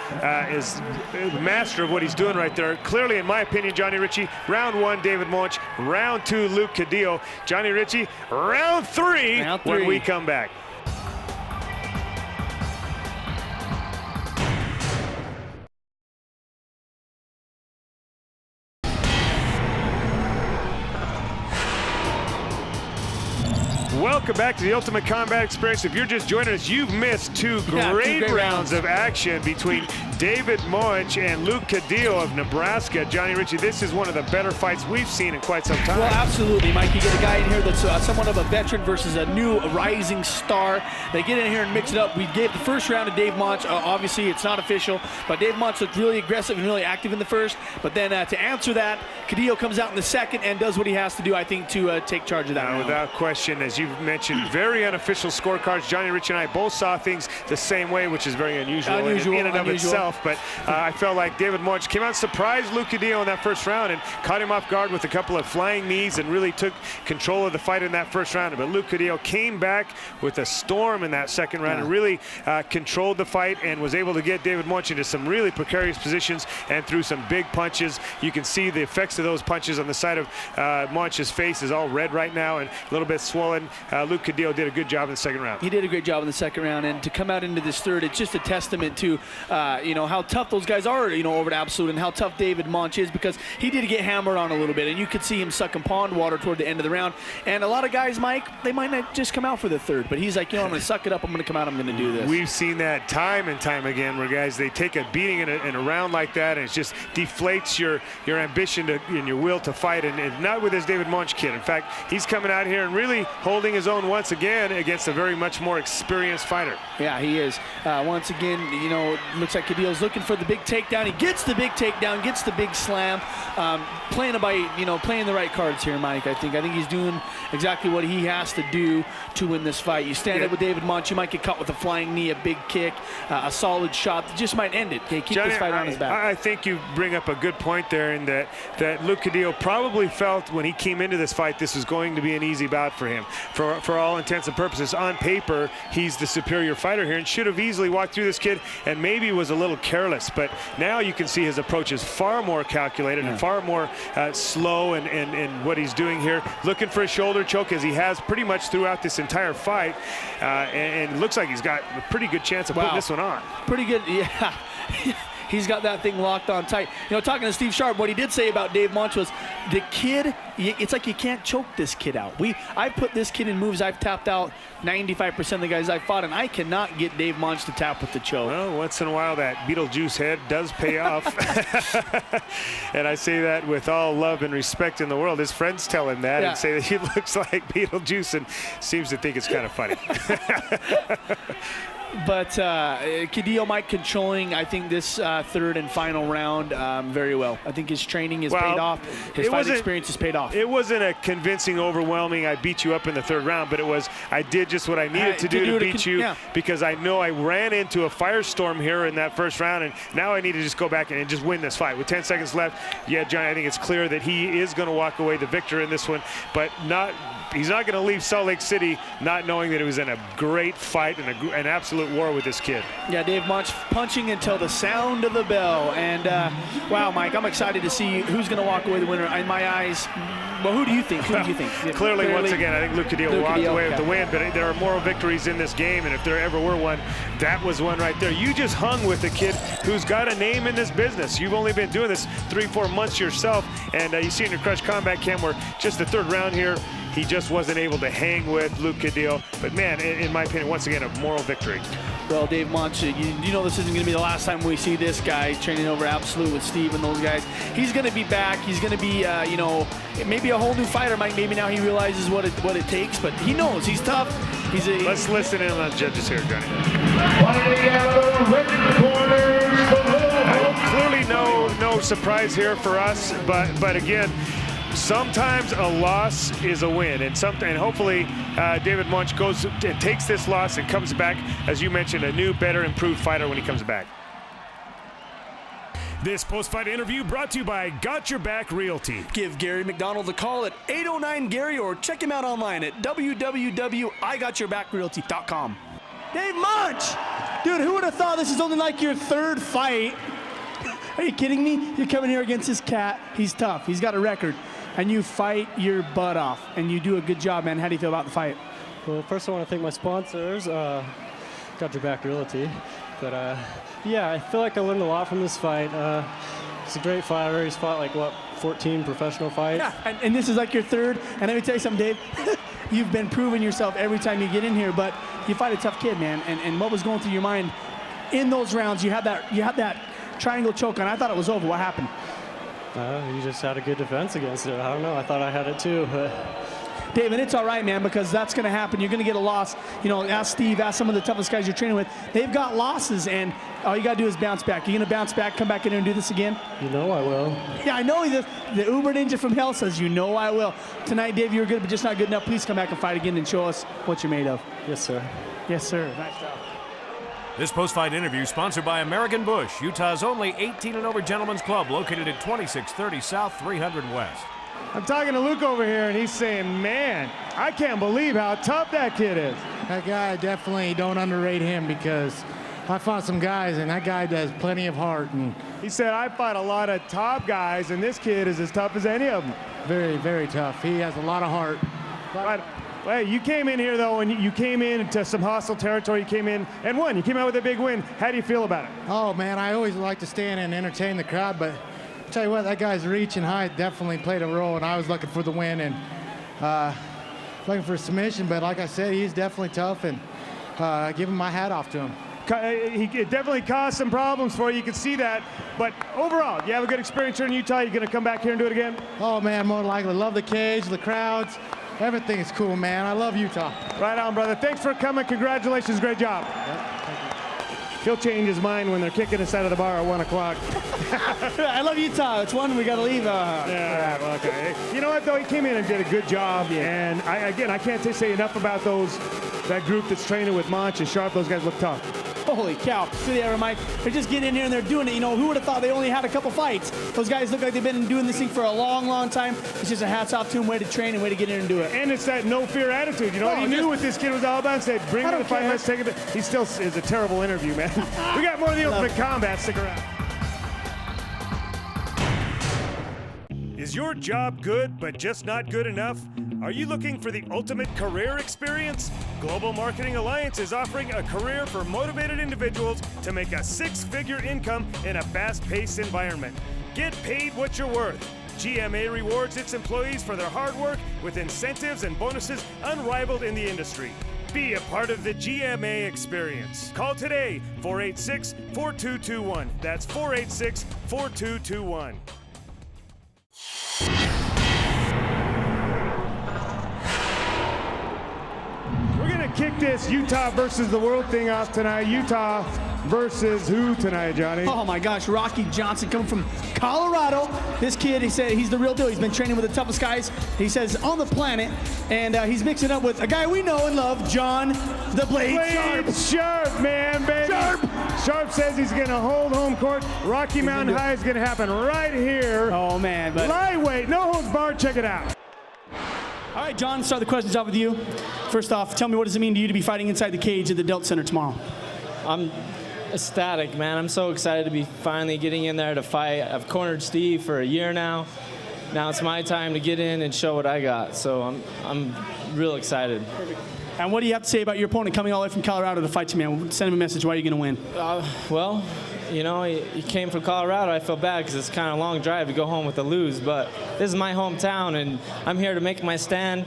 is the master of what he's doing right there. Clearly, in my opinion, Johnny Ritchie, round 1, David Moench, round 2, Luke Caudille. Johnny Ritchie, round 3 when we come back. Welcome back to the Ultimate Combat Experience. If you're just joining us, you've missed two great rounds of action between David Moench and Luke Caudille of Nebraska. Johnny Ritchie, this is one of the better fights we've seen in quite some time. Well, absolutely, Mike. You get a guy in here that's somewhat of a veteran versus a new rising star. They get in here and mix it up. We gave the first round to Dave Moench. Obviously, it's not official, but Dave Moench looked really aggressive and really active in the first. But then to answer that, Caudille comes out in the second and does what he has to do, I think, to take charge of that round. Without question, as you've mentioned, very unofficial scorecards. Johnny Rich and I both saw things the same way, which is very unusual in and of itself. But I felt like David Moench came out, surprised Luke Caudille in that first round and caught him off guard with a couple of flying knees and really took control of the fight in that first round. But Luke Caudille came back with a storm in that second round and really controlled the fight and was able to get David Moench into some really precarious positions and threw some big punches. You can see the effects of those punches on the side of Moench's face is all red right now and a little bit swollen. Luke Caudille did a good job in the second round. He did a great job in the second round, and to come out into this third, it's just a testament to how tough those guys are, over at Absolute, and how tough David Moench is, because he did get hammered on a little bit, and you could see him sucking pond water toward the end of the round. And a lot of guys, Mike, they might not just come out for the third, but he's like, I'm going to suck it up, I'm going to come out, I'm going to do this. We've seen that time and time again, where guys, they take a beating in a round like that, and it just deflates your ambition and your will to fight, and not with this David Moench kid. In fact, he's coming out here and really holding his own once again against a very much more experienced fighter. Yeah, he is. Once again, looks like Caudille's looking for the big takedown. He gets the big takedown, gets the big slam. Playing the right cards here, Mike. I think he's doing exactly what he has to do to win this fight. You stand up with David Moench, you might get caught with a flying knee, a big kick, a solid shot that just might end it. Okay, keep Johnny, this fight on his back. I think you bring up a good point there, in that Luke Caudille probably felt when he came into this fight this was going to be an easy bout for him. For all intents and purposes, on paper, he's the superior fighter here and should have easily walked through this kid, and maybe was a little careless. But now you can see his approach is far more calculated and far more slow in what he's doing here, looking for a shoulder choke, as he has pretty much throughout this entire fight, and it looks like he's got a pretty good chance of putting this one on. Pretty good, yeah. He's got that thing locked on tight. Talking to Steve Sharp, what he did say about Dave Moench was, the kid, it's like you can't choke this kid out. I've put this kid in moves. I've tapped out 95% of the guys I've fought, and I cannot get Dave Moench to tap with the choke. Well, once in a while, that Beetlejuice head does pay off. And I say that with all love and respect in the world. His friends tell him that and say that he looks like Beetlejuice and seems to think it's kind of funny. But Caudille, Mike, controlling, I think, this third and final round very well. I think his training has paid off. His fight experience has paid off. It wasn't a convincing, overwhelming, I beat you up in the third round, but it was, I did just what I needed to do to beat you, because I know I ran into a firestorm here in that first round, and now I need to just go back and just win this fight. With 10 seconds left, Johnny, I think it's clear that he is going to walk away the victor in this one, but he's not going to leave Salt Lake City not knowing that he was in a great fight and an absolute war with this kid. Yeah, Dave Moench punching until the sound of the bell. And, wow, Mike, I'm excited to see who's going to walk away the winner. In my eyes, well, who do you think? Clearly, once again, I think Luke Caudille walked away with the win, but there are moral victories in this game, and if there ever were one, that was one right there. You just hung with a kid who's got a name in this business. You've only been doing this 3-4 months yourself, and you see in your Crush Combat Cam where just the third round here, he just wasn't able to hang with Luke Caudille. But man, in my opinion, once again, a moral victory. Well, Dave Moench, you know this isn't going to be the last time we see this guy training over Absolute with Steve and those guys. He's going to be back. He's going to be, maybe a whole new fighter, Mike. Maybe now he realizes what it takes, but he knows he's tough. Let's listen in on the judges here, Johnny. Clearly no surprise here for us, but again, sometimes a loss is a win, and hopefully David Moench goes and takes this loss and comes back, as you mentioned, a new, better, improved fighter when he comes back. This post-fight interview brought to you by Got Your Back Realty. Give Gary McDonald a call at 809-GARY or check him out online at www.igotyourbackrealty.com. Dave Moench! Dude, who would have thought this is only like your third fight? Are you kidding me? You're coming here against this cat. He's tough. He's got a record. And you fight your butt off, and you do a good job, man. How do you feel about the fight? Well, first I want to thank my sponsors, Got Your Back Realty. But yeah, I feel like I learned a lot from this fight. He's a great fighter. He's fought 14 professional fights. Yeah, and this is like your third. And let me tell you something, Dave. You've been proving yourself every time you get in here, but you fight a tough kid, man. And what was going through your mind in those rounds? You had that triangle choke on. I thought it was over. What happened? You just had a good defense against it. I don't know. I thought I had it too, but Dave, and it's all right, man, because that's going to happen. You're going to get a loss. You know, ask Steve, ask some of the toughest guys you're training with. They've got losses, and all you got to do is bounce back. You're going to bounce back, come back in here and do this again? You know I will. Yeah, I know the Uber Ninja from hell says, you know I will. Tonight, Dave, you were good, but just not good enough. Please come back and fight again and show us what you're made of. Yes, sir. Yes, sir. Nice job. This post-fight interview sponsored by American Bush, Utah's only 18 and over gentlemen's club located at 2630 South 300 West. I'm talking to Luke over here, and he's saying, man, I can't believe how tough that kid is. That guy, definitely don't underrate him, because I fought some guys, and that guy does plenty of heart. And He said, I fought a lot of top guys, and this kid is as tough as any of them. very, very tough. He has a lot of heart. Right. Well, you came in here, though, and you came into some hostile territory. You came in and won. You came out with a big win. How do you feel about it? Oh, man, I always like to stand and entertain the crowd, but I'll tell you what, that guy's reach and height definitely played a role, and I was looking for the win and looking for a submission. But like I said, he's definitely tough, and giving my hat off to him. He definitely caused some problems for you. You can see that. But overall, you have a good experience here in Utah. You're going to come back here and do it again? Oh, man, more than likely. Love the cage, the crowds. Everything is cool, man. I love Utah. Right on, brother. Thanks for coming. Congratulations. Great job. He'll change his mind when they're kicking us out of the bar at 1 o'clock. I love Utah. It's one we got to leave. Yeah, well, okay. You know what, though? He came in and did a good job. Yeah. And, I can't say enough about that group that's training with Moench and Sharp. Those guys look tough. Holy cow. See there, Mike. They're just getting in here and they're doing it. You know, who would have thought they only had a couple fights? Those guys look like they've been doing this thing for a long, long time. It's just a hats off to them, way to train and way to get in and do it. And it's that no fear attitude. You know, he knew what this kid was all about and said, bring me the fight, let's take it. He still is a terrible interview, man. We got more of the Ultimate Combat. Stick around. Is your job good, but just not good enough? Are you looking for the ultimate career experience? Global Marketing Alliance is offering a career for motivated individuals to make a six-figure income in a fast-paced environment. Get paid what you're worth. GMA rewards its employees for their hard work with incentives and bonuses unrivaled in the industry. Be a part of the GMA experience. Call today, 486-4221. That's 486-4221. Kick this Utah versus the world thing off tonight. Utah versus who tonight, Johnny? Oh my gosh, Rocky Johnson coming from Colorado. This kid, he said he's the real deal. He's been training with the toughest guys, he says, on the planet. And he's mixing up with a guy we know and love, John the Blade Sharp, man, baby. Sharp says he's going to hold home court. Rocky Mountain High is going to happen right here. Oh, man. But lightweight, no holds barred. Check it out. All right, John, start the questions off with you. First off, tell me, what does it mean to you to be fighting inside the cage at the Delt Center tomorrow? I'm ecstatic, man. I'm so excited to be finally getting in there to fight. I've cornered Steve for a year now. Now it's my time to get in and show what I got. So I'm real excited. Perfect. And what do you have to say about your opponent coming all the way from Colorado to fight you, man? Send him a message. Why are you going to win? Well, you know, he came from Colorado. I feel bad because it's kind of a long drive to go home with a lose. But this is my hometown, and I'm here to make my stand.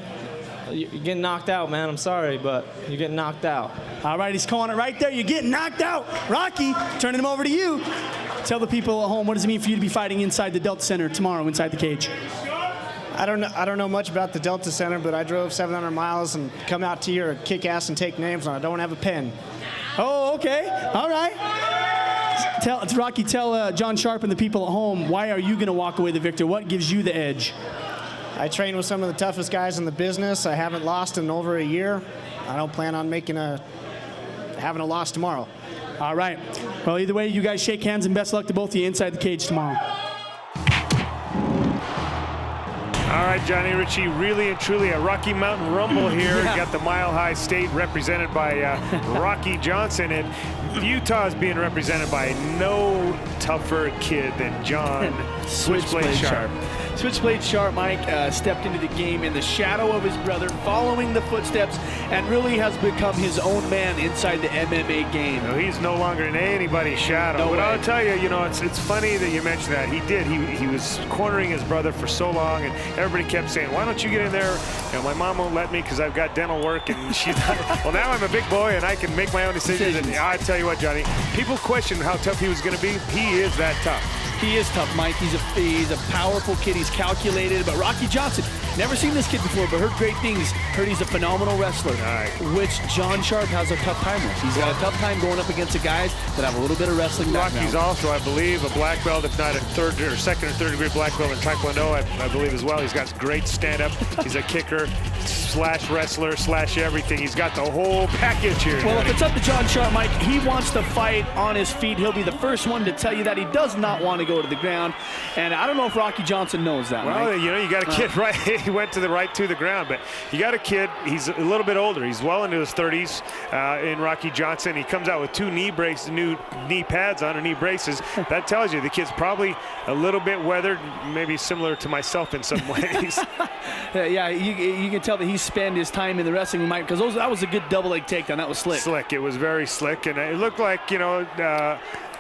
You're getting knocked out, man. I'm sorry, but you're getting knocked out. All right, he's calling it right there. You're getting knocked out. Rocky, turning him over to you. Tell the people at home, what does it mean for you to be fighting inside the Delta Center tomorrow, inside the cage? I don't know much about the Delta Center, but I drove 700 miles and come out to here and kick ass and take names, and I don't have a pen. Oh, okay. All right. Rocky, tell John Sharp and the people at home, why are you going to walk away the victor? What gives you the edge? I train with some of the toughest guys in the business. I haven't lost in over a year. I don't plan on having a loss tomorrow. All right. Well, either way, you guys shake hands, and best luck to both of you inside the cage tomorrow. All right, Johnny Ritchie, really and truly a Rocky Mountain Rumble here. Yeah. Got the Mile High State represented by Rocky Johnson, and Utah is being represented by no tougher kid than John Switchblade Sharp. Switchblade Sharp, Mike, stepped into the game in the shadow of his brother, following the footsteps, and really has become his own man inside the MMA game. No, he's no longer in anybody's shadow. No but way. I'll tell you, it's funny that you mentioned that. He did. He was cornering his brother for so long, and everybody kept saying, why don't you get in there? My mom won't let me because I've got dental work, and she's not. Well, now I'm a big boy, and I can make my own decisions. And I tell you what, Johnny, people questioned how tough he was going to be. He is that tough. He is tough, Mike. He's a powerful kid. He's calculated. But Rocky Johnson, Never seen this kid before, but heard great things. Heard he's a phenomenal wrestler, which John Sharp has a tough time with. He's got a tough time going up against the guys that have a little bit of wrestling background. Rocky's also, I believe, a black belt, if not a second or third degree black belt in Taekwondo, I believe as well. He's got great stand-up. He's a kicker slash wrestler slash everything. He's got the whole package here. Well, if it's up to John Sharp, Mike, he wants to fight on his feet. He'll be the first one to tell you that he does not want to go to the ground. And I don't know if Rocky Johnson knows that, well, Mike. You know, you got a kid right. He went to the ground, but you got a kid. He's a little bit older. He's well into his 30s in Rocky Johnson. He comes out with two knee pads on, or knee braces. That tells you the kid's probably a little bit weathered, maybe similar to myself in some ways. Yeah, you can tell that he spent his time in the wrestling, Mike, because that was a good double leg takedown. That was slick. Slick. It was very slick, and it looked like, you know,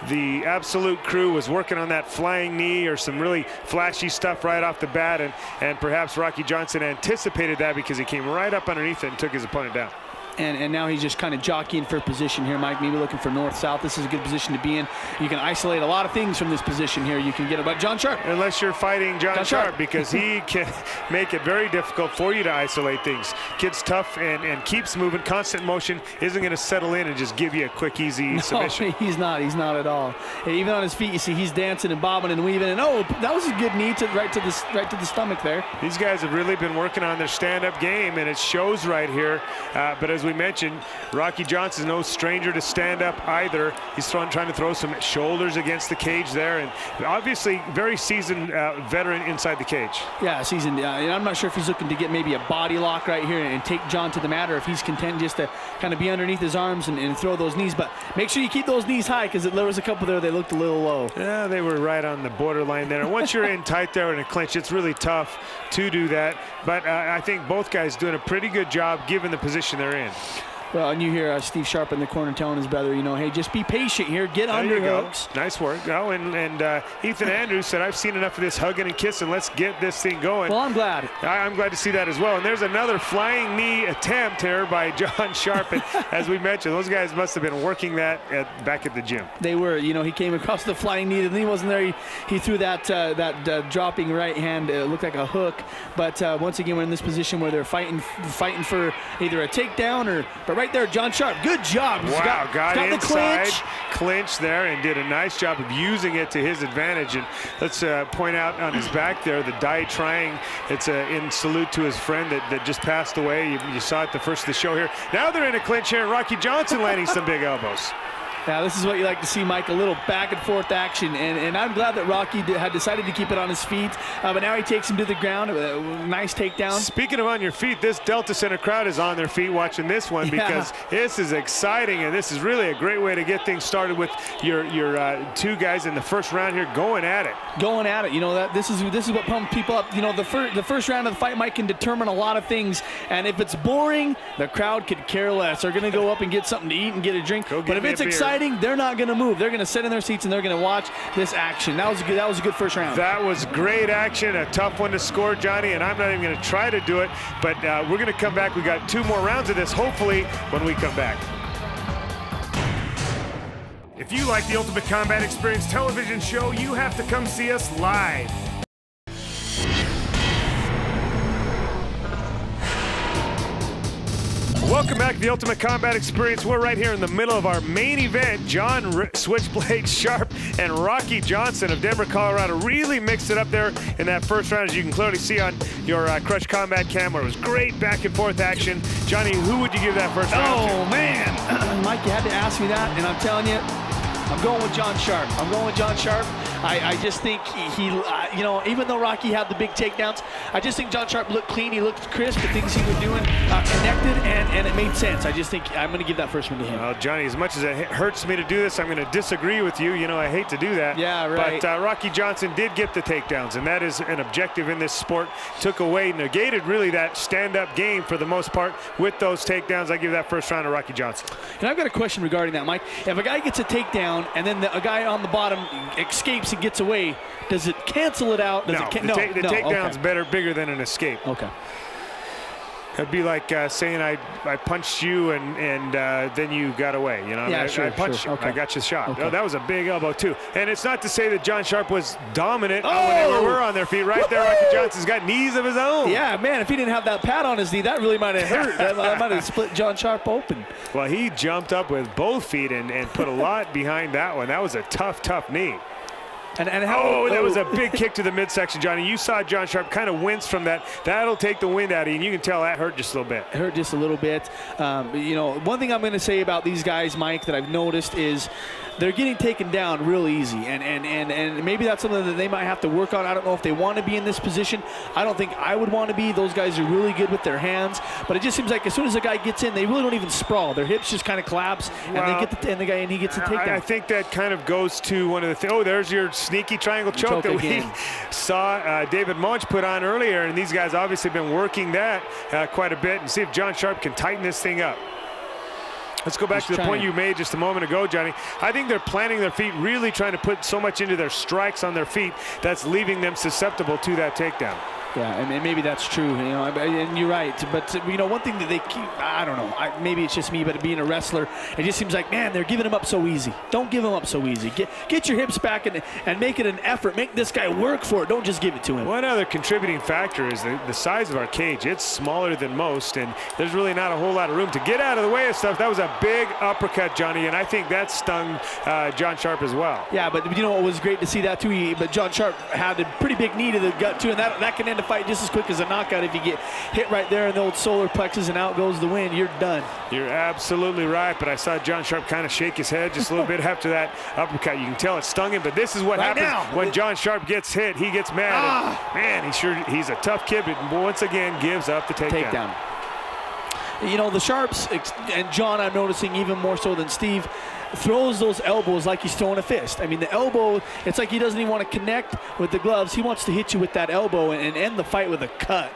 the Absolute crew was working on that flying knee or some really flashy stuff right off the bat, and perhaps Rocky Johnson anticipated that because he came right up underneath it and took his opponent down. And now he's just kind of jockeying for position here, Mike, maybe looking for north-south. This is a good position to be in. You can isolate a lot of things from this position here. You can get about John Sharp. Unless you're fighting John Sharp, because he can make it very difficult for you to isolate things. Kid's tough and keeps moving. Constant motion isn't going to settle in and just give you a quick, easy submission. No, he's not. He's not at all. And even on his feet, you see he's dancing and bobbing and weaving. And oh, that was a good knee right to the stomach there. These guys have really been working on their stand-up game, and it shows right here. But as we mentioned, Rocky Johnson's no stranger to stand up either. He's trying to throw some shoulders against the cage there, and obviously very seasoned veteran inside the cage. Yeah, seasoned. And I'm not sure if he's looking to get maybe a body lock right here and take John to the mat, or if he's content just to kind of be underneath his arms and throw those knees. But make sure you keep those knees high, because there was a couple there they looked a little low. Yeah, they were right on the borderline there. And once you're in tight there in a clinch, it's really tough to do that. But I think both guys doing a pretty good job given the position they're in. Well, and you hear Steve Sharp in the corner telling his brother, you know, hey, just be patient here, get under hooks. Nice work. Oh, and Ethan Andrews said, I've seen enough of this hugging and kissing. Let's get this thing going. Well, I'm glad. I'm glad to see that as well. And there's another flying knee attempt here by John Sharp. And as we mentioned, those guys must have been working that back at the gym. They were. You know, he came across the flying knee. The knee wasn't there. He threw that dropping right hand. It looked like a hook. But once again, we're in this position where they're fighting for either a takedown but right there, John Sharp, good job. Wow, got inside, the clinch there, and did a nice job of using it to his advantage. And let's point out on his back there, the Dai trying. It's in salute to his friend that just passed away. You saw it the first of the show here. Now they're in a clinch here, and Rocky Johnson landing some big elbows. Yeah, this is what you like to see, Mike, a little back and forth action. And I'm glad that Rocky had decided to keep it on his feet. But now he takes him to the ground. Nice takedown. Speaking of on your feet, this Delta Center crowd is on their feet watching this one because this is exciting. And this is really a great way to get things started with your two guys in the first round here going at it. Going at it. You know, this is what pumps people up. You know, the first round of the fight, Mike, can determine a lot of things. And if it's boring, the crowd could care less. They're going to go up and get something to eat and get a drink. But if it's exciting, they're not going to move. They're going to sit in their seats and they're going to watch this action. That was a good first round. That was great action, a tough one to score, Johnny, and I'm not even going to try to do it, but we're going to come back. We got 2 more rounds of this, hopefully, when we come back. If you like the Ultimate Combat Experience television show, you have to come see us live. Welcome back to the Ultimate Combat Experience. We're right here in the middle of our main event. John Switchblade Sharp and Rocky Johnson of Denver, Colorado really mixed it up there in that first round, as you can clearly see on your Crush Combat camera. It was great back and forth action. Johnny, who would you give that first round to? Oh, man. Mike, you had to ask me that, and I'm telling you, I'm going with John Sharp. I just think he you know, even though Rocky had the big takedowns, I just think John Sharp looked clean. He looked crisp. The things he was doing connected, and it made sense. I just think I'm going to give that first one to him. Well, Johnny, as much as it hurts me to do this, I'm going to disagree with you. You know, I hate to do that. Yeah, right. But Rocky Johnson did get the takedowns, and that is an objective in this sport. Negated really that stand-up game for the most part with those takedowns. I give that first round to Rocky Johnson. And I've got a question regarding that, Mike. If a guy gets a takedown and then a guy on the bottom escapes and gets away, does it cancel it out? The takedown's bigger than an escape. Okay. It'd be like saying I punched you and then you got away. You know, Yeah, I punched you. Okay. I got you shot. Okay. Oh, that was a big elbow too. And it's not to say that John Sharp was dominant when they were on their feet. Right there, Rocky Johnson's got knees of his own. Yeah, man, if he didn't have that pad on his knee, that really might have hurt. that might have split John Sharp open. Well, he jumped up with both feet and put a lot behind that one. That was a tough knee. And that was a big kick to the midsection, Johnny. You saw John Sharp kind of wince from that. That'll take the wind out of you, and you can tell that hurt just a little bit. It hurt just a little bit. You know, one thing I'm going to say about these guys, Mike, that I've noticed is they're getting taken down real easy, and maybe that's something that they might have to work on. I don't know if they want to be in this position. I don't think I would want to be. Those guys are really good with their hands, but it just seems like as soon as a guy gets in, they really don't even sprawl. Their hips just kind of collapse, and they get the guy, and he gets a takedown. I think that kind of goes to one of the things. Oh, there's your sneaky triangle choke that we saw David Moench put on earlier, and these guys obviously have been working that quite a bit, and see if John Sharp can tighten this thing up. Let's go back to the point you made just a moment ago, Johnny. I think they're planting their feet, really trying to put so much into their strikes on their feet that's leaving them susceptible to that takedown. Yeah, and maybe that's true, you know, and you're right. But, you know, one thing that they keep, I don't know, maybe it's just me, but being a wrestler, it just seems like, man, they're giving him up so easy. Don't give him up so easy. Get your hips back and make it an effort. Make this guy work for it. Don't just give it to him. One other contributing factor is the size of our cage. It's smaller than most, and there's really not a whole lot of room to get out of the way of stuff. That was a big uppercut, Johnny, and I think that stung John Sharp as well. Yeah, but you know, it was great to see that too. But John Sharp had a pretty big knee to the gut too, and that can end a fight just as quick as a knockout. If you get hit right there in the old solar plexus and out goes the wind, you're done. You're absolutely right, but I saw John Sharp kind of shake his head just a little bit after that uppercut. You can tell it stung him, but this is what happens when John Sharp gets hit. He gets mad. And, man, he's a tough kid, but once again gives up the takedown. You know, the Sharps, and John, I'm noticing even more so than Steve, throws those elbows like he's throwing a fist. I mean, the elbow, it's like he doesn't even want to connect with the gloves. He wants to hit you with that elbow and end the fight with a cut.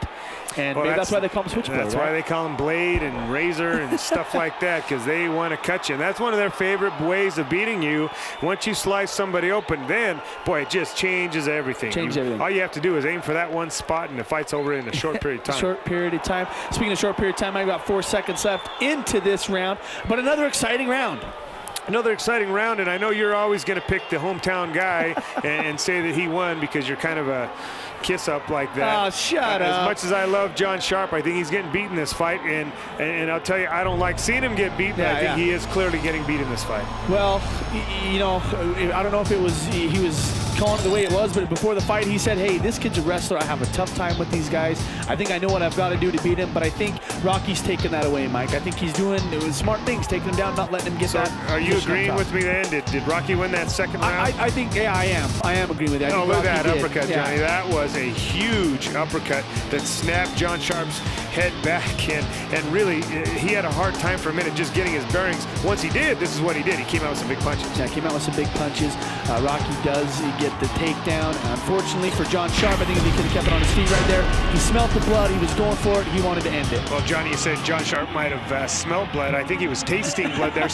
And maybe that's why they call him Switchblade. That's why they call him Blade and Razor and stuff like that, because they want to cut you. And that's one of their favorite ways of beating you. Once you slice somebody open, then, boy, it just changes everything. All you have to do is aim for that one spot, and the fight's over in a short period of time. Short period of time. Speaking of short period of time, I've got 4 seconds left into this round, but another exciting round. Another exciting round, and I know you're always going to pick the hometown guy and say that he won because you're kind of a kiss up like that. Oh, shut up. As much as I love John Sharp, I think he's getting beaten this fight, and I'll tell you, I don't like seeing him get beaten. I think he is clearly getting beat in this fight. Well, you know, I don't know if it was he was calling it the way it was, but before the fight he said, hey, this kid's a wrestler. I have a tough time with these guys. I think I know what I've got to do to beat him, but I think Rocky's taking that away, Mike. I think he's doing smart things, taking him down, not letting him get that. Are you agreeing with me then? Did Rocky win that second round? I think, yeah, I am. I am agreeing with that. Oh, look at that uppercut, Johnny. That was a huge uppercut that snapped John Sharp's head back, and really, he had a hard time for a minute just getting his bearings. Once he did, this is what he did. He came out with some big punches. Yeah, came out with some big punches. Rocky does get the takedown. Unfortunately for John Sharp, I think if he could have kept it on his feet right there, he smelled the blood. He was going for it. He wanted to end it. Well, Johnny, you said John Sharp might have smelled blood. I think he was tasting blood there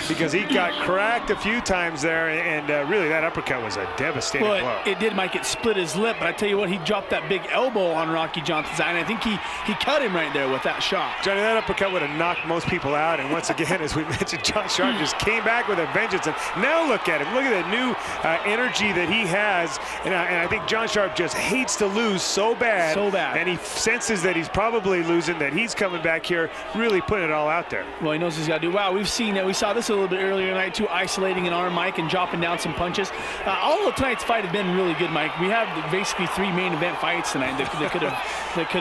because he got cracked a few times there, and really that uppercut was a devastating blow. It did, Mike. It split his lip, but I tell you what, he dropped that big elbow on Rocky Johnson's eye, and I think he cut him right there with that shot. Johnny, that uppercut would have knocked most people out, and once again, as we mentioned, John Sharp just came back with a vengeance, and now look at him. Look at the new energy that he has, and I think John Sharp just hates to lose so bad. So bad. And he senses that he's probably losing, that he's coming back here, really putting it all out there. Well, he knows he's got to do. Wow, we saw this a little bit earlier tonight, too, isolating an arm, Mike, and dropping down some punches. All of tonight's fight have been really good, Mike. We have basically 3 main event fights tonight that could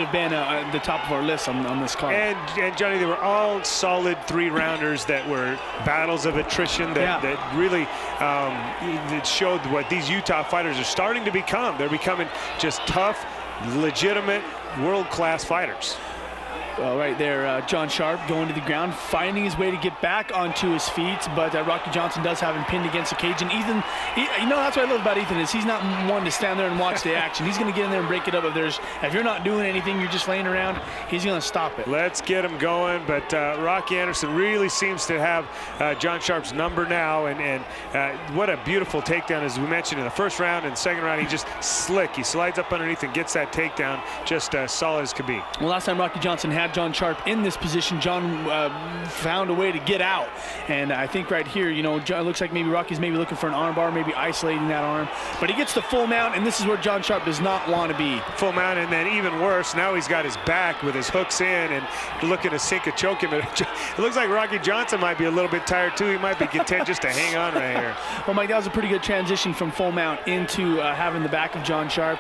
have been at the top of our list on this card. And Johnny, they were all solid 3-rounders that were battles of attrition that really that showed what these Utah fighters are starting to become. They're becoming just tough, legitimate, world-class fighters. Well, right there, John Sharp going to the ground, finding his way to get back onto his feet, but Rocky Johnson does have him pinned against the cage. And Ethan, you know, that's what I love about Ethan is he's not one to stand there and watch the action. He's going to get in there and break it up. If you're not doing anything, you're just laying around, he's going to stop it. Let's get him going, but Rocky Anderson really seems to have John Sharp's number now, and what a beautiful takedown, as we mentioned in the first round and second round. He just slick. He slides up underneath and gets that takedown just solid as could be. Well, last time Rocky Johnson had had John Sharp in this position. John found a way to get out. And I think right here, you know, it looks like maybe Rocky's maybe looking for an arm bar, maybe isolating that arm. But he gets the full mount, and this is where John Sharp does not want to be. Full mount, and then even worse, now he's got his back with his hooks in and looking to sink a choke him. It looks like Rocky Johnson might be a little bit tired too. He might be content just to hang on right here. Well, Mike, that was a pretty good transition from full mount into having the back of John Sharp,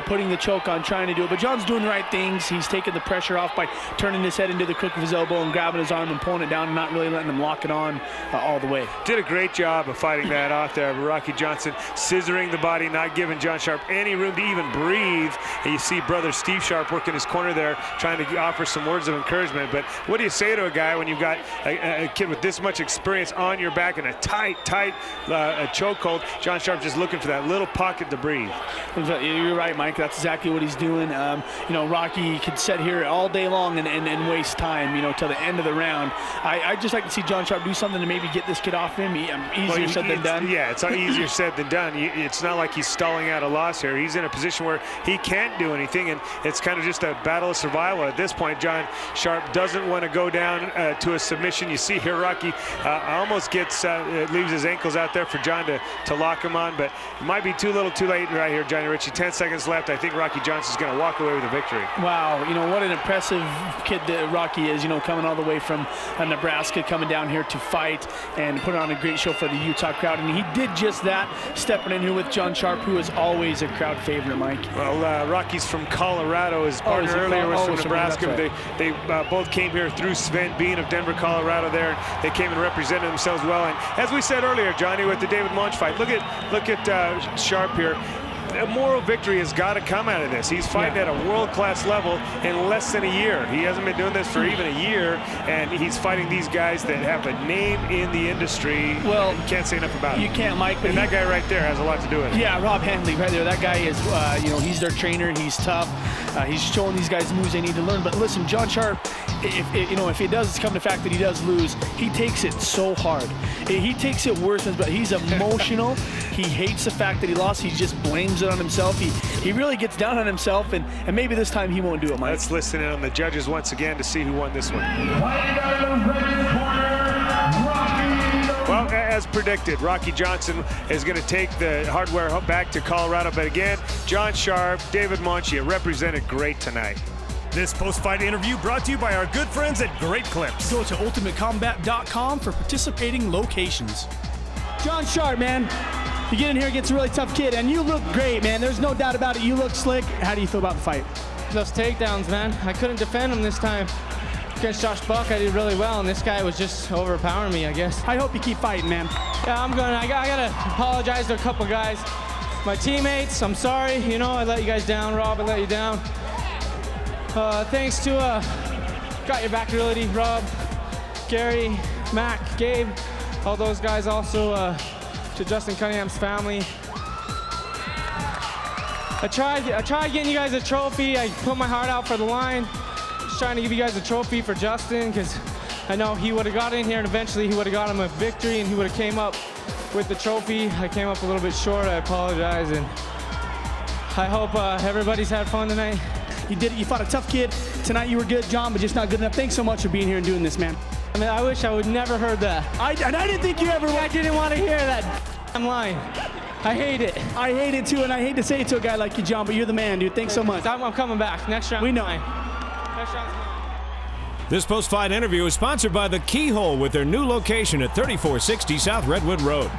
putting the choke on, trying to do it. But John's doing the right things. He's taking the pressure off by turning his head into the crook of his elbow and grabbing his arm and pulling it down and not really letting him lock it on all the way. Did a great job of fighting that off there. Rocky Johnson scissoring the body, not giving John Sharp any room to even breathe. And you see brother Steve Sharp working his corner there, trying to offer some words of encouragement. But what do you say to a guy when you've got a kid with this much experience on your back and a tight chokehold? John Sharp just looking for that little pocket to breathe. You're right, Mike. That's exactly what he's doing. You know, Rocky could sit here all day long and waste time, you know, till the end of the round. I'd just like to see John Sharp do something to maybe get this kid off him. Easier said than done. Yeah, it's easier said than done. It's not like he's stalling out a loss here. He's in a position where he can't do anything, and it's kind of just a battle of survival. At this point, John Sharp doesn't want to go down to a submission. You see here, Rocky almost gets leaves his ankles out there for John to lock him on, but it might be too little too late right here, Johnny Ritchie. 10 seconds left. I think Rocky Johnson's going to walk away with a victory. Wow, you know, what an impressive kid that Rocky is, you know, coming all the way from Nebraska, coming down here to fight and put on a great show for the Utah crowd. And he did just that, stepping in here with John Sharp, who is always a crowd favorite, Mike. Well, Rocky's from Colorado. His partner earlier was from Nebraska. Right. They both came here through Sven Bean of Denver, Colorado there. They came and represented themselves well. And as we said earlier, Johnny, with the David Moench fight, look at Sharp here. A moral victory has got to come out of this. He's fighting at a world-class level in less than a year. He hasn't been doing this for even a year, and he's fighting these guys that have a name in the industry. Well, you can't say enough about it. You can't, Mike. And that guy right there has a lot to do with it. Yeah, Rob Handley right there. That guy is, you know, he's their trainer. He's tough. He's showing these guys moves they need to learn. But listen, John Sharp, if it does come to the fact that he does lose, he takes it so hard. He takes it worse, but he's emotional. He hates the fact that he lost. He just blames it on himself. He really gets down on himself, and maybe this time he won't do it, Mike. Let's listen in on the judges once again to see who won this one. Well, as predicted, Rocky Johnson is going to take the hardware back to Colorado. But again, John Sharp, David Moench represented great tonight. This post-fight interview brought to you by our good friends at Great Clips. Go to ultimatecombat.com for participating locations. John Sharp, man, you get in here against a really tough kid, and you look great, man. There's no doubt about it. You look slick. How do you feel about the fight? Just takedowns, man. I couldn't defend him this time. Against Josh Buck, I did really well, and this guy was just overpowering me, I guess. I hope you keep fighting, man. Yeah, I'm going. I gotta apologize to a couple guys. My teammates, I'm sorry. You know, I let you guys down. Rob, I let you down. Thanks to Got Your Back Realty, Rob, Gary, Mac, Gabe, all those guys. Also to Justin Cunningham's family. I tried getting you guys a trophy. I put my heart out for the line. Just trying to give you guys a trophy for Justin, because I know he would have got in here and eventually he would have got him a victory and he would have came up with the trophy. I came up a little bit short. I apologize, and I hope everybody's had fun tonight. You did it. You fought a tough kid. Tonight you were good, John, but just not good enough. Thanks so much for being here and doing this, man. I mean, I wish I would never heard that. And I didn't think you ever would. I didn't want to hear that. I'm lying. I hate it. I hate it too, and I hate to say it to a guy like you, John, but you're the man, dude. Thanks so much. I'm coming back. Next round. We know. Next round's mine. This post-fight interview is sponsored by The Keyhole with their new location at 3460 South Redwood Road.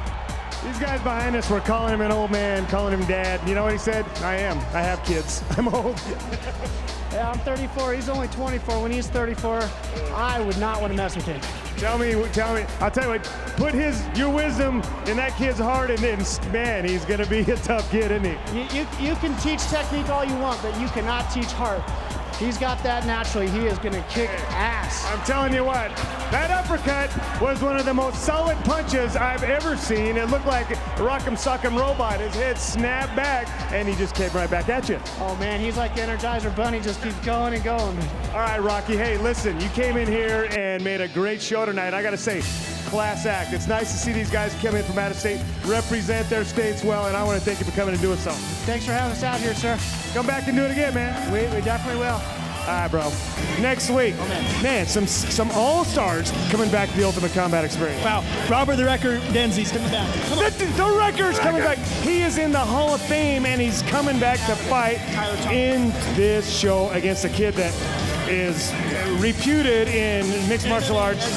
These guys behind us were calling him an old man, calling him dad. You know what he said? I am. I have kids. I'm old. Yeah, I'm 34. He's only 24. When he's 34, I would not want to mess with him. Tell me. I'll tell you what, put your wisdom in that kid's heart, and then, man, he's going to be a tough kid, isn't he? You can teach technique all you want, but you cannot teach heart. He's got that naturally. He is going to kick ass. I'm telling you what, that uppercut was one of the most solid punches I've ever seen. It looked like a Rock'em Sock'em Robot. His head snapped back, and he just came right back at you. Oh, man, he's like the Energizer Bunny, just keeps going and going. All right, Rocky, hey, listen, you came in here and made a great show tonight. I got to say, class act. It's nice to see these guys come in from out of state, represent their states well, and I want to thank you for coming and doing so. Thanks for having us out here, sir. Come back and do it again, man. We definitely will. All right, bro. Next week, man, some all-stars coming back to the Ultimate Combat Experience. Wow, Robert the Wrecker Denzi's coming back. The Wrecker's coming back. He is in the Hall of Fame, and he's coming back to fight in this show against a kid that is reputed in mixed martial arts,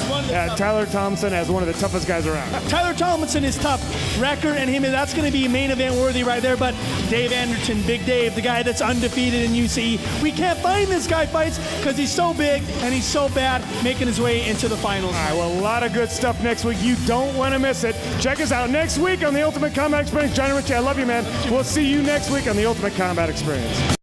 Tyler Thompson, as one of the toughest guys around. Tyler Tomlinson is tough. Wrecker and him, that's going to be main event worthy right there. But Dave Anderton, Big Dave, the guy that's undefeated in UCE, we can't find this guy fights because he's so big and he's so bad, making his way into the finals. All right, well, a lot of good stuff next week. You don't want to miss it. Check us out next week on the Ultimate Combat Experience. Johnny Ritchie, I love you, man. We'll see you next week on the Ultimate Combat Experience.